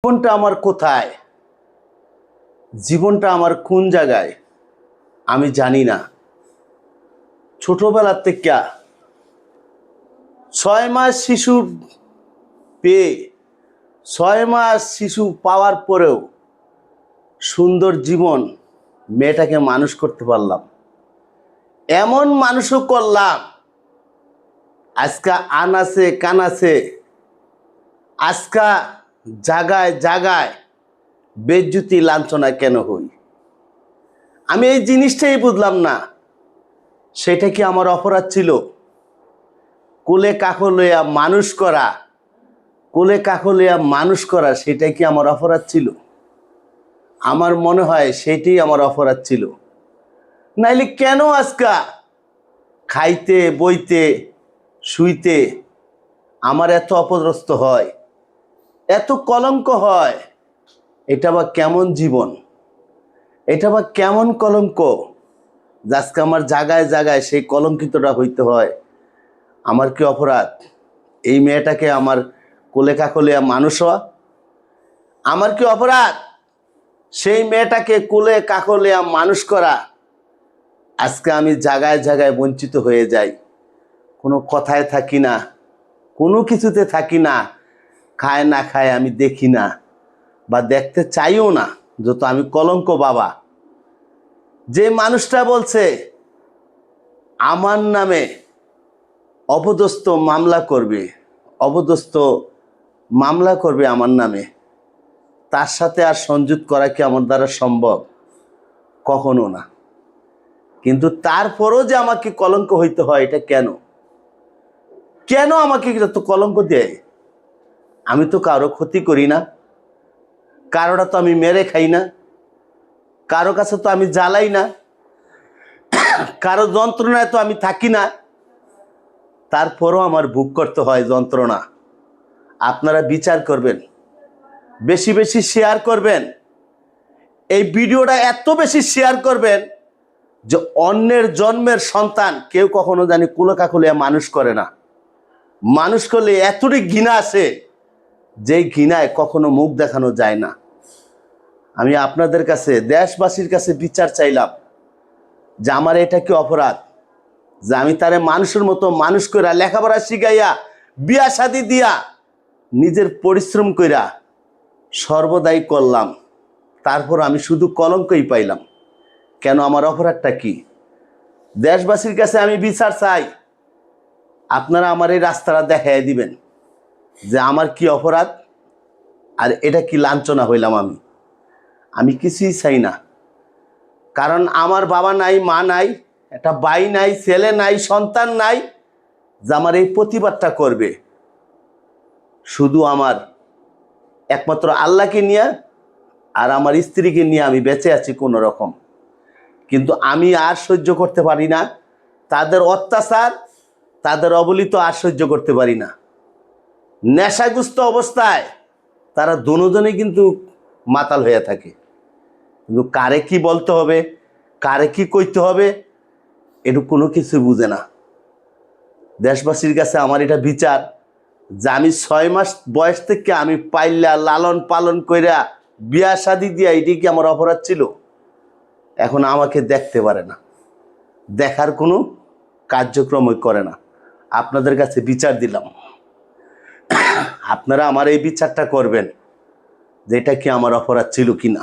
জীবনটা আমার কোথায়, জীবনটা আমার কোন জায়গায় আমি জানি না। ছোটবেলা থেকে 6 মাস শিশু পেয়ে 6 মাস শিশু পাওয়ার পরেও সুন্দর জীবন মেয়েটাকে মানুষ করতে পারলাম, এমন মানুষও করলাম আজকা আনাসে কানাসে, আজকা জায়গায় জায়গায় বেজ্জুতি লাঞ্ছনা কেন হই। আমি এই জিনিসটাই বুঝলাম না, সেটা কি আমার অপরাধ ছিল? কোলে কাকলইয়া মানুষ করা, কোলে কাকলইয়া মানুষ করা সেটাই কি আমার অপরাধ ছিল? আমার মনে হয় সেটাই আমার অপরাধ ছিল। নাইলে কেন আজকা খাইতে বইতে শুইতে আমার এত অপদস্থ হয়, এত কলঙ্ক হয়? এটা বা কেমন জীবন, এটা বা কেমন কলঙ্ক যে আজকে আমার জায়গায় জায়গায় সেই কলঙ্কিতটা হইতে হয়? আমার কি অপরাধ এই মেয়েটাকে আমার কোলে কাকলিয়া মানুষ হওয়া? আমার কি অপরাধ সেই মেয়েটাকে কোলে কাকলিয়া মানুষ করা? আজকে আমি জায়গায় জায়গায় বঞ্চিত হয়ে যাই, কোনো কথায় থাকি না, কোনো কিছুতে থাকি না, খায় না খায় আমি দেখি না বা দেখতে চাইও না, যত আমি কলঙ্ক। বাবা, যে মানুষটা বলছে আমার নামে অপদস্থ মামলা করবে, অপদস্থ মামলা করবে আমার নামে, তার সাথে আর সংযুক্ত করা কি আমার দ্বারা সম্ভব? কখনো না। কিন্তু তারপরও যে আমাকে কলঙ্ক হইতে হয়, এটা কেন? কেন আমাকে যত কলঙ্ক দেয়? আমি তো কারো ক্ষতি করি না, কারোটা তো আমি মেরে খাই না, কারো কাছে তো আমি জ্বালাই না, কারো যন্ত্রণায় তো আমি থাকি না, তারপরও আমার ভোগ করতে হয় যন্ত্রণা। আপনারা বিচার করবেন, বেশি বেশি শেয়ার করবেন, এই ভিডিওটা এত বেশি শেয়ার করবেন যে অন্যের জন্মের সন্তান কেউ কখনো জানি কুলোকাকুলিয়া মানুষ করে না। মানুষ করলে এতটাই ঘৃণা আসে, যেই ঘৃণায় কখনো মুখ দেখানো যায় না। আমি আপনাদের কাছে, দেশবাসীর কাছে বিচার চাইলাম যে আমার এটা কি অপরাধ যে আমি তারে মানুষের মতো মানুষ কইরা, লেখাপড়া শিখাইয়া, বিয়া শাদি দিয়া, নিজের পরিশ্রম কইরা সর্বদাই করলাম, তারপর আমি শুধু কলঙ্কই পাইলাম। কেন? আমার অপরাধটা কি? দেশবাসীর কাছে আমি বিচার চাই, আপনারা আমার এই রাস্তাটা দেখাই দিবেন যে আমার কি অপরাধ আর এটা কি লাঞ্ছনা হইলাম আমি। আমি কিছুই চাই না, কারণ আমার বাবা নাই, মা নাই, একটা ভাই নাই, ছেলে নাই, সন্তান নাই যে আমার এই প্রতিবাদটা করবে। শুধু আমার একমাত্র আল্লাহকে নিয়ে আর আমার স্ত্রীকে নিয়ে আমি বেঁচে আছি কোনো রকম। কিন্তু আমি আর সহ্য করতে পারি না তাদের অত্যাচার, তাদের অবলিত আর সহ্য করতে পারি না। নেশাগ্রস্ত অবস্থায় তারা দুজনেই কিন্তু মাতাল হয়ে থাকে, কিন্তু কারে কি বলতে হবে, কারে কি কইতে হবে, এটা কোনো কিছু বুঝে না। দেশবাসীর কাছে আমার এটা বিচার যে আমি 6 মাস বয়স থেকে আমি পাইলা লালন পালন কইরা বিয়া শাদি দিয়া, এটি কি আমার অপরাধ ছিল? এখন আমাকে দেখতে পারে না, দেখার কোনো কার্যক্রমই করে না। আপনাদের কাছে বিচার দিলাম, আপনারা আমার এই বিচারটা করবেন যে এটা কি আমার অপরাধ ছিল কিনা।